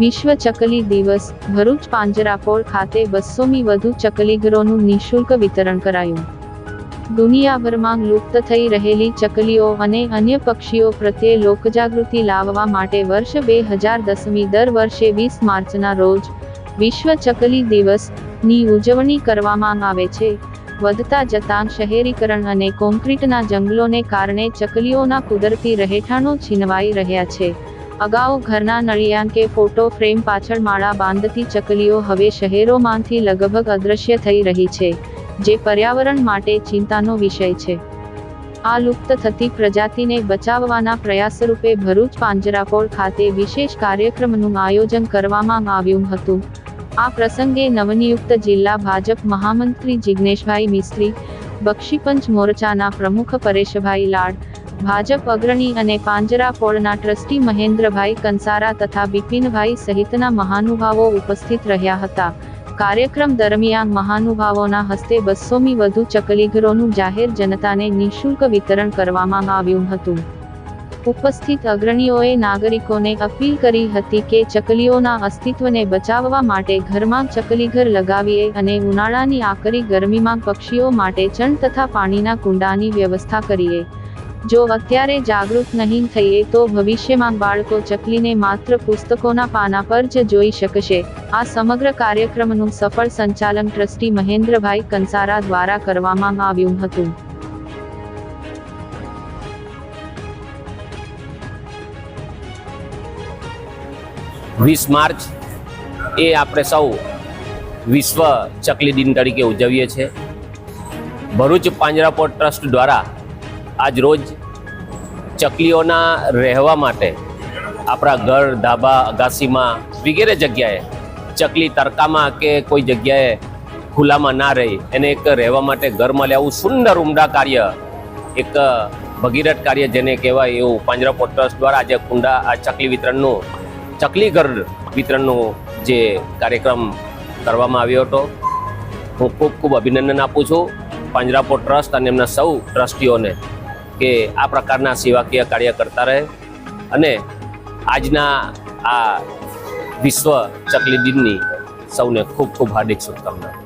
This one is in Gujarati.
વિશ્વ ચકલી દિવસ ભરૂચ પાંજરાપોળ ખાતે 200મી વધુ ચકલીઘરોનું નિઃશુલ્ક વિતરણ કરાયું। દુનિયાભરમાં લુપ્ત થઈ રહેલી ચકલીઓ અને અન્ય પક્ષીઓ પ્રત્યે લોકજાગૃતિ લાવવા માટે વર્ષ 2010 દર વર્ષે 20 માર્ચના રોજ વિશ્વ ચકલી દિવસની ઉજવણી કરવામાં આવે છે। વધતા જતા શહેરીકરણ અને કોન્ક્રીટના જંગલોને કારણે ચકલીઓના કુદરતી રહેઠાણો છીનવાઈ રહ્યા છે। અગાઉ ઘરના નળિયા કે ફોટો ફ્રેમ પાછળ માળા બાંધતી ચકલીઓ હવે શહેરોમાંથી લગભગ અદૃશ્ય થઈ રહી છે, જે પર્યાવરણ માટે ચિંતાનો વિષય છે। આ લુપ્ત થતી પ્રજાતિને બચાવવાના પ્રયાસરૂપે ભરૂચ પાંજરાપોળ ખાતે વિશેષ કાર્યક્રમનું આયોજન કરવામાં આવ્યું હતું। આ પ્રસંગે નવનિયુક્ત જિલ્લા ભાજપ મહામંત્રી જિગ્નેશભાઈ મિસ્ત્રી, બક્ષીપંચ મોરચાના પ્રમુખ પરેશભાઈ લાડ, ભાજપ અગ્રણી અને પાંજરાપોળના ટ્રસ્ટી મહેન્દ્રભાઈ કંસારા તથા બિપિનભાઈ સહિતના મહાનુભાવો ઉપસ્થિત રહ્યા હતા। કાર્યક્રમ દરમિયાન મહાનુભાવોના હસ્તે 200મી વધુ ચકલીઘરોનું જાહેર જનતાને નિઃશુલ્ક વિતરણ કરવામાં આવ્યું હતું। ઉપસ્થિત અગ્રણીઓએ નાગરિકોને અપીલ કરી હતી કે ચકલીઓના અસ્તિત્વને બચાવવા માટે ઘરમાં ચકલીઘર લગાવીએ અને ઉનાળાની આકરી ગરમીમાં પક્ષીઓ માટે ચણ તથા પાણીના કુંડાની વ્યવસ્થા કરીએ। જો અત્યારે જાગૃત નહીં થઈએ તો ભવિષ્યમાં બાળકો ચકલીને માત્ર પુસ્તકોના પાના પર જ જોઈ શકશે। આ સમગ્ર કાર્યક્રમનું સફળ સંચાલન ટ્રસ્ટી મહેન્દ્રભાઈ કંસારા દ્વારા કરવામાં આવ્યું હતું। मार्च એ આપણે સૌ વિશ્વ ચકલી દિન તરીકે ઉજવીએ છીએ। ભરૂચ પાંજરાપોળ ટ્રસ્ટ દ્વારા આજ રોજ ચકલીઓના રહેવા માટે આપણા ઘર, ધાબા, અગાસીમાં વગેરે જગ્યાએ ચકલી તડકામાં કે કોઈ જગ્યાએ ખુલ્લામાં ના રહે એને એક રહેવા માટે ઘરમાં લેવું સુંદર ઉમદા કાર્ય, એક ભગીરથ કાર્ય જેને કહેવાય એવું પાંજરાપોળ ટ્રસ્ટ દ્વારા આજે આ ચકલી વિતરણનું ચકલીઘર વિતરણનો જે કાર્યક્રમ કરવામાં આવ્યો હતો। હું ખૂબ ખૂબ અભિનંદન આપું છું પાંજરાપોળ ટ્રસ્ટ અને એમના સૌ ટ્રસ્ટીઓને કે આ પ્રકારના સેવાકીય કાર્ય કરતા રહે અને આજના આ વિશ્વ ચકલી દિનની સૌને ખૂબ ખૂબ હાર્દિક શુભકામના।